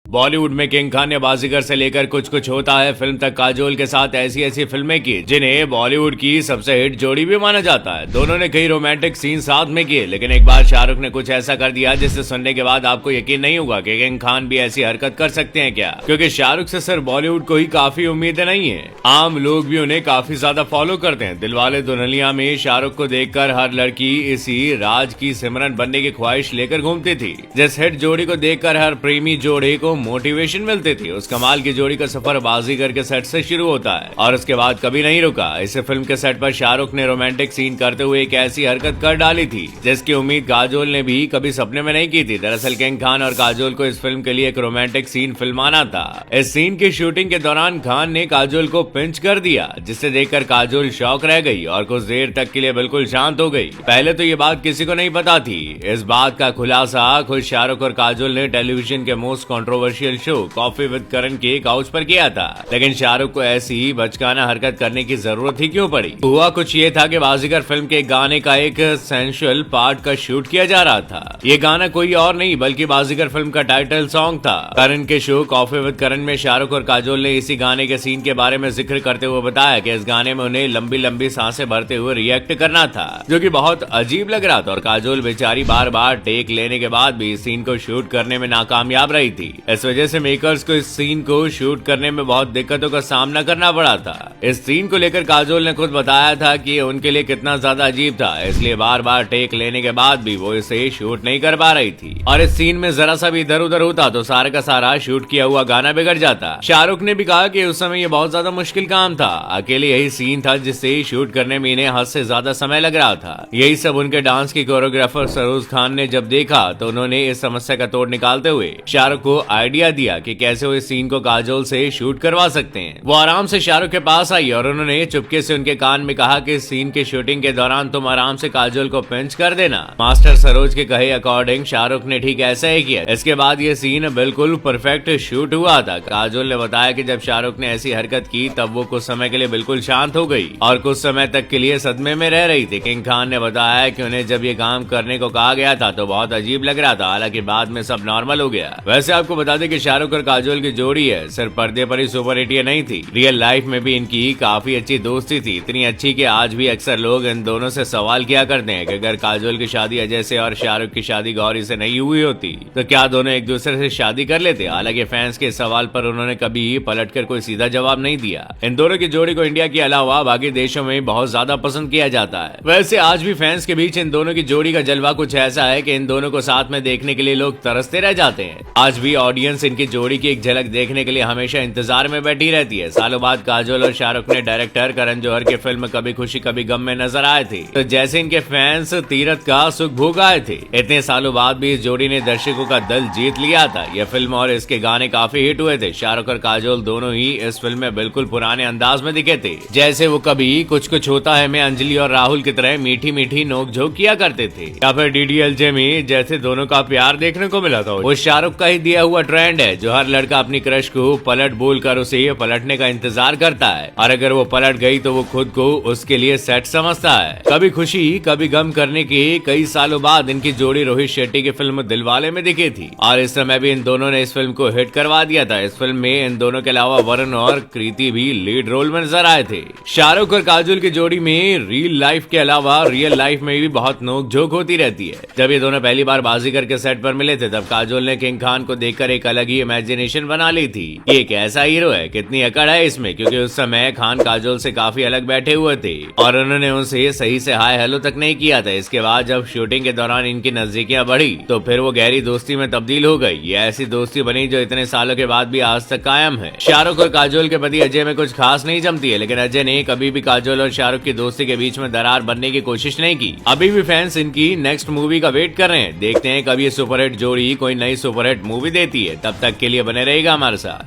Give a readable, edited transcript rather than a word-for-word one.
बॉलीवुड में किंग खान ने बाजीगर से लेकर कुछ कुछ होता है फिल्म तक काजोल के साथ ऐसी ऐसी फिल्में की जिन्हें बॉलीवुड की सबसे हिट जोड़ी भी माना जाता है। दोनों ने कई रोमांटिक सीन साथ में किए, लेकिन एक बार शाहरुख ने कुछ ऐसा कर दिया जिसे सुनने के बाद आपको यकीन नहीं होगा कि किंग खान भी ऐसी हरकत कर सकते हैं क्या, क्योंकि शाहरुख से सिर्फ बॉलीवुड को ही काफी उम्मीदें नहीं है, आम लोग भी उन्हें काफी ज्यादा फॉलो करते हैं। दिलवाले दुल्हनिया में शाहरुख को देखकर हर लड़की इसी राज की सिमरन बनने की ख्वाहिश लेकर घूमती थी। जिस हिट जोड़ी को देखकर हर प्रेमी जोड़े को मोटिवेशन मिलती थी, उस कमाल की जोड़ी का सफर बाजीगर के सेट से शुरू होता है और उसके बाद कभी नहीं रुका। इस फिल्म के सेट पर शाहरुख ने रोमांटिक सीन करते हुए एक ऐसी हरकत कर डाली थी जिसकी उम्मीद काजोल ने भी कभी सपने में नहीं की थी। दरअसल किंग खान और काजोल को इस फिल्म के लिए एक रोमांटिक सीन फिल्माना था। इस सीन की शूटिंग के दौरान खान ने काजोल को पिंच कर दिया, जिसे देखकर काजोल शॉक रह गई और कुछ देर तक के लिए बिल्कुल शांत हो गई। पहले तो ये बात किसी को नहीं पता थी। इस बात का खुलासा खुद शाहरुख और काजोल ने टेलीविजन के most controversial show coffee with Karan के काउच पर किया था, लेकिन शाहरुख को ऐसी बचकाना हरकत करने की जरूरत ही क्यों पड़ी। हुआ कुछ ये था कि बाजीगर फिल्म के गाने का एक सेंसुअल पार्ट का शूट किया जा रहा था। ये गाना कोई और नहीं बल्कि बाजीगर फिल्म का टाइटल सॉन्ग था। करण के शो कॉफी विद करण में शाहरुख और काजोल ने इसी गाने के सीन के बारे में जिक्र करते हुए बताया कि इस गाने में उन्हें लंबी लंबी सांसें भरते हुए रिएक्ट करना था, जो कि बहुत अजीब लग रहा था और काजोल बेचारी बार बार टेक लेने के बाद भी इस सीन को शूट करने में नाकामयाब रही थी। इस वजह से मेकर्स को इस सीन को शूट करने में बहुत दिक्कतों का सामना करना पड़ा था। इस सीन को लेकर काजोल ने खुद बताया था कि ये उनके लिए कितना ज्यादा अजीब था, इसलिए बार बार टेक लेने के बाद भी वो इसे शूट नहीं कर पा रही थी और इस सीन में जरा सा भी इधर उधर होता तो सारा का सारा शूट किया हुआ गाना बिगड़ जाता। शाहरुख ने भी कहा कि उस समय ये बहुत ज्यादा मुश्किल काम था, अकेले यही सीन था जिससे शूट करने में इन्हें हद से ज्यादा समय लग रहा था। यही सब उनके डांस की कोरियोग्राफर सरोज खान ने जब देखा तो उन्होंने इस समस्या का तोड़ निकालते हुए शाहरुख को आइडिया दिया कि कैसे वो इस सीन को काजोल से शूट करवा सकते हैं। वो आराम से शाहरुख के पास आई और उन्होंने चुपके से उनके कान में कहा कि इस सीन के शूटिंग के दौरान तुम आराम से काजोल को पिंच कर देना। मास्टर सरोज के कहे अकॉर्डिंग शाहरुख ने ठीक ऐसा ही किया। इसके बाद ये सीन बिल्कुल परफेक्ट शूट हुआ था। काजोल ने बताया कि जब शाहरुख ने ऐसी हरकत की तब वो कुछ समय के लिए बिल्कुल शांत हो गई और कुछ समय तक के लिए सदमे में रह रही थी। किंग खान ने बताया कि उन्हें जब ये काम करने को कहा गया था तो बहुत अजीब लग रहा था, हालांकि बाद में सब नॉर्मल हो गया। वैसे आपको बता दें कि शाहरुख और काजोल की जोड़ी है सिर्फ पर्दे पर ही सुपर हिट नहीं थी, रियल लाइफ में भी इनकी काफी अच्छी दोस्ती थी। इतनी अच्छी कि आज भी अक्सर लोग इन दोनों से सवाल किया करते हैं कि अगर काजोल की शादी अजय से और शाहरुख की शादी गौरी से नहीं हुई होती तो क्या दोनों एक दूसरे से शादी कर लेते। हालांकि फैंस के सवाल पर उन्होंने कभी पलटकर कोई सीधा जवाब नहीं दिया। इन दोनों की जोड़ी को इंडिया के अलावा बाकी देशों में बहुत ज्यादा पसंद किया जाता है। वैसे आज भी फैंस के बीच इन दोनों की जोड़ी का जलवा कुछ ऐसा है कि इन दोनों को साथ में देखने के लिए लोग तरसते रह जाते हैं। आज भी ऑडियंस इनकी जोड़ी की एक झलक देखने के लिए हमेशा इंतजार में बैठी रहती है। सालों बाद काजोल और शाहरुख ने डायरेक्टर करण जौहर की फिल्म कभी खुशी कभी गम में नजर आए थे, तो जैसे इनके फैंस तीरथ का सुख भोग आए थे, इतने सालों बाद भी इस जोड़ी ने दर्शकों का दिल जीत लिया था। यह फिल्म और इसके गाने काफी हिट हुए थे। शाहरुख और काजोल दोनों ही इस फिल्म में बिल्कुल पुराने अंदाज में दिखे थे, जैसे वो कभी कुछ कुछ होता है में अंजलि और राहुल की तरह मीठी मीठी नोक-झोंक किया करते थे, या फिर डीडीएलजे में जैसे दोनों का प्यार देखने को मिला था। वो शाहरुख का ही दिया हुआ ट्रेंड है जो हर लड़का अपनी क्रश को पलट बोलकर उसे पलटने का इंतजार करता है और अगर वो पलट गई तो वो खुद को उसके लिए सेट समझता है। कभी खुशी कभी गम करने के कई सालों बाद इनकी जोड़ी रोहित शेट्टी की फिल्म दिलवाले में दिखी थी और इस समय भी इन दोनों ने इस फिल्म को हिट करवा दिया था। इस फिल्म में इन दोनों के अलावा वरुण और कृति भी लीड रोल में नजर आए थे। शाहरुख और काजोल की जोड़ी में रियल लाइफ के अलावा रियल लाइफ में भी बहुत नोक-झोंक होती रहती है। जब ये दोनों पहली बार बाजीगर के सेट पर मिले थे तब काजोल ने किंग खान को देखकर एक अलग ही इमेजिनेशन बना ली थी। ये कैसा हीरो है, कितनी अकड़ है इसमें, क्योंकि उस समय खान काजोल से काफी अलग बैठे हुए थे और उन्होंने उनसे सही से हाय हेलो तक नहीं किया था। इसके बाद जब शूटिंग के दौरान इनकी नजदीकियां बढ़ी तो फिर वो गहरी दोस्ती में तब्दील हो गई। ये ऐसी दोस्ती बनी जो इतने सालों के बाद भी आज तक कायम है। शाहरुख और काजोल के पति अजय में कुछ खास नहीं जमती है, लेकिन अजय ने कभी भी काजोल और शाहरुख की दोस्ती के बीच में दरार बनने की कोशिश नहीं की। अभी भी फैंस इनकी नेक्स्ट मूवी का वेट कर रहे हैं। देखते हैं कब ये सुपरहिट जोड़ी कोई नई सुपरहिट मूवी देती है। तब तक के लिए बने रहेगा हमारे साथ।